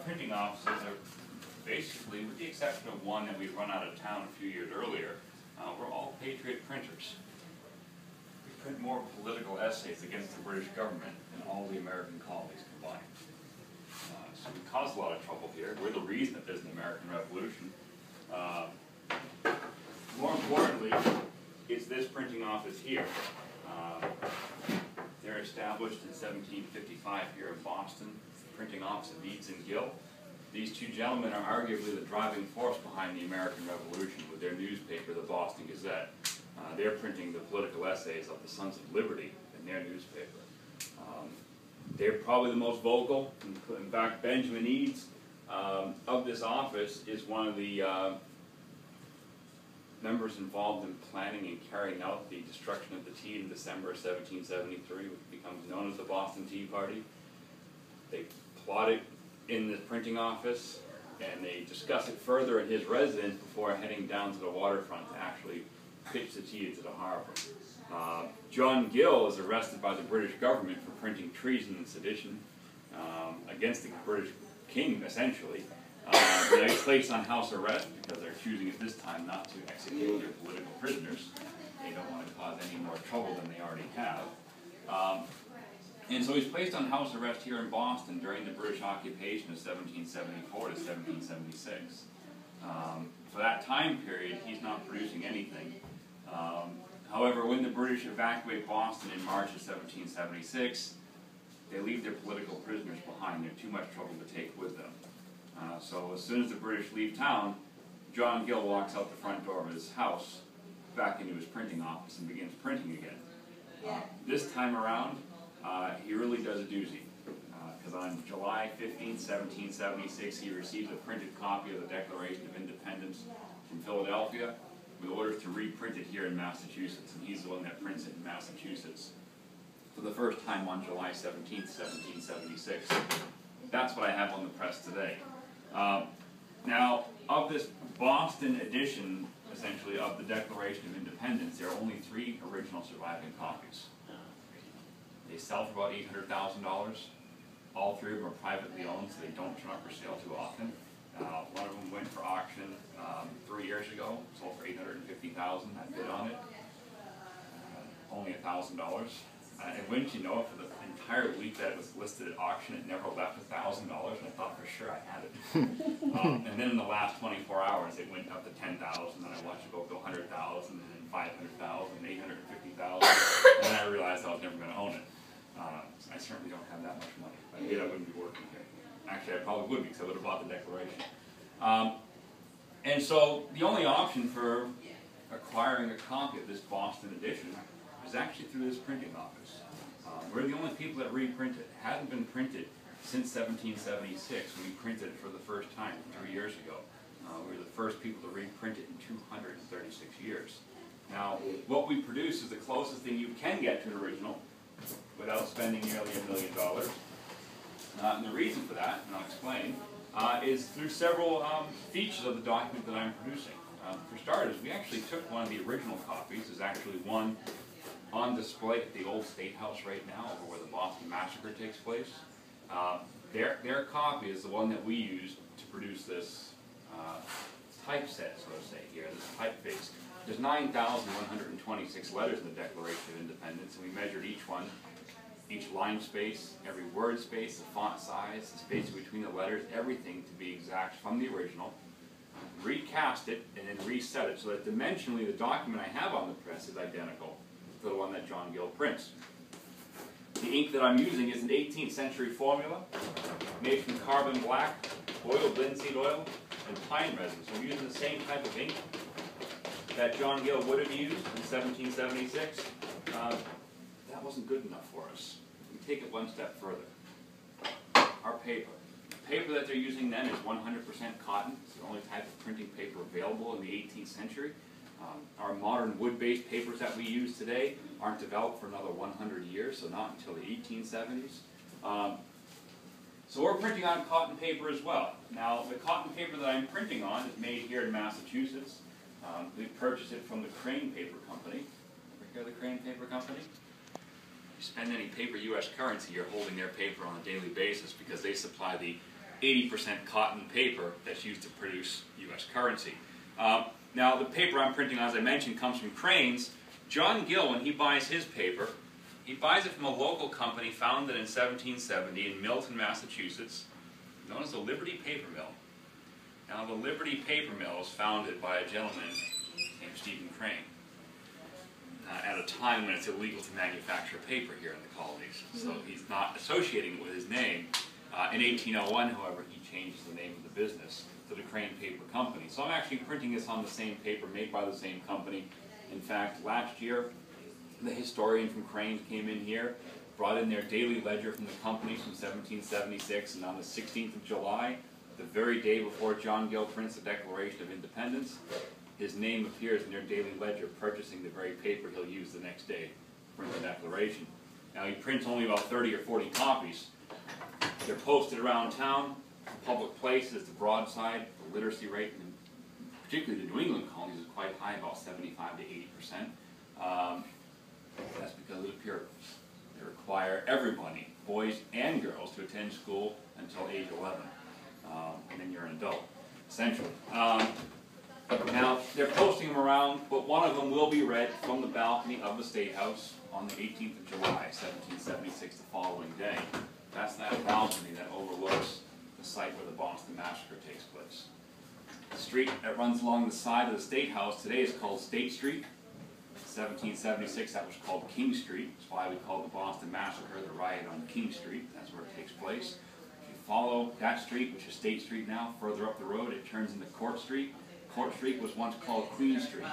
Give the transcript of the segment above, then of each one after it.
printing offices are basically, with the exception of one that we run out of town a few years earlier, we're all Patriot printers. We print more political essays against the British government than all the American colonies combined. So we cause a lot of trouble here. We're the reason that there's an American Revolution. More importantly, it's this printing office here. They're established in 1755 here in Boston, printing office of Eads and Gill. These two gentlemen are arguably the driving force behind the American Revolution with their newspaper, the Boston Gazette. They're printing the political essays of the Sons of Liberty in their newspaper. They're probably the most vocal. In fact, Benjamin Eads of this office is one of the members involved in planning and carrying out the destruction of the tea in December of 1773, which becomes known as the Boston Tea Party. They plot it in the printing office, and they discuss it further in his residence before heading down to the waterfront to actually pitch the tea into the harbor. John Gill is arrested by the British government for printing treason and sedition against the British king, essentially. He's placed on house arrest because they're choosing at this time not to execute their political prisoners. They don't want to cause any more trouble than they already have. And so he's placed on house arrest here in Boston during the British occupation of 1774 to 1776. For that time period, he's not producing anything. However, when the British evacuate Boston in March of 1776, they leave their political prisoners behind. They're too much trouble to take with them. So as soon as the British leave town, John Gill walks out the front door of his house, back into his printing office, and begins printing again. This time around, he really does a doozy, because on July 15, 1776, he receives a printed copy of the Declaration of Independence from Philadelphia with orders to reprint it here in Massachusetts, and he's the one that prints it in Massachusetts for the first time on July 17, 1776. That's what I have on the press today. Now, of this Boston edition, essentially, of the Declaration of Independence, there are only 3 original surviving copies. They sell for about $800,000. All 3 of them are privately owned, so they don't turn up for sale too often. One of them went for auction 3 years ago, sold for $850,000. I bid on it. Only $1,000. And wouldn't you know it, for the entire week that it was listed at auction, it never left $1,000, and I thought for sure I had it. And then in the last 24 hours, it went up to $10,000, and I watched it go to $100,000, and then $500,000, $850,000, and then I realized I was never going to own it. I certainly don't have that much money. If I did, I wouldn't be working here. Actually, I probably would be, because I would have bought the Declaration. And so the only option for acquiring a copy of this Boston edition is actually through this printing office. We're the only people that reprint it. It hasn't been printed since 1776, when we printed it for the first time 3 years ago. We were the first people to reprint it in 236 years. Now, what we produce is the closest thing you can get to an original without spending nearly $1 million. And the reason for that, and I'll explain, is through several features of the document that I'm producing. For starters, we actually took one of the original copies. There's actually one on display at the old State House right now, over where the Boston Massacre takes place. Their copy is the one that we used to produce this typeset, so to say, here, this typeface. There's 9,126 letters in the Declaration of Independence, and we measured each one, each line space, every word space, the font size, the space between the letters, everything to be exact from the original, recast it, and then reset it so that dimensionally the document I have on the press is identical to the one that John Gill prints. The ink that I'm using is an 18th century formula made from carbon black, boiled linseed oil, and pine resin. So I'm using the same type of ink that John Gill would have used in 1776. That wasn't good enough for us. We take it one step further. Our paper. The paper that they're using then is 100% cotton. It's the only type of printing paper available in the 18th century. Our modern wood-based papers that we use today aren't developed for another 100 years, so not until the 1870s. So we're printing on cotton paper as well. Now, the cotton paper that I'm printing on is made here in Massachusetts. We purchased it from the Crane Paper Company. Ever hear of the Crane Paper Company? If you spend any paper U.S. currency, you're holding their paper on a daily basis because they supply the 80% cotton paper that's used to produce U.S. currency. Now, the paper I'm printing on, as I mentioned, comes from Crane's. John Gill, when he buys his paper, he buys it from a local company founded in 1770 in Milton, Massachusetts, known as the Liberty Paper Mill. Now, the Liberty Paper Mill was founded by a gentleman named Stephen Crane at a time when it's illegal to manufacture paper here in the colonies. So he's not associating it with his name. In 1801, however, he changes the name of the business to the Crane Paper Company. So I'm actually printing this on the same paper made by the same company. In fact, last year, the historian from Crane came in here, brought in their daily ledger from the company from 1776, and on the 16th of July, the very day before John Gill prints the Declaration of Independence, his name appears in their daily ledger, purchasing the very paper he'll use the next day to print the Declaration. Now, he prints only about 30 or 40 copies. They're posted around town, public places, the broadside. The literacy rate, particularly the New England colonies, is quite high, about 75 to 80%. That's because of the Puritans. They require everybody, boys and girls, to attend school until age 11. And then you're an adult, essentially. Now, they're posting them around, but one of them will be read from the balcony of the State House on the 18th of July, 1776, the following day. That's that balcony that overlooks the site where the Boston Massacre takes place. The street that runs along the side of the State House today is called State Street. 1776, that was called King Street. That's why we call the Boston Massacre the riot on King Street. That's where it takes place. If you follow that street, which is State Street now, further up the road, it turns into Court Street. Court Street was once called Queen Street.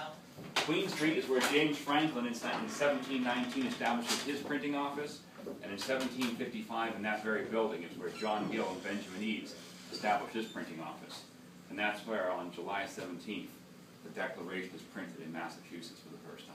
Queen Street is where James Franklin in 1719 establishes his printing office, and in 1755 in that very building is where John Gill and Benjamin Eads established his printing office. And that's where on July 17th the Declaration is printed in Massachusetts for the first time.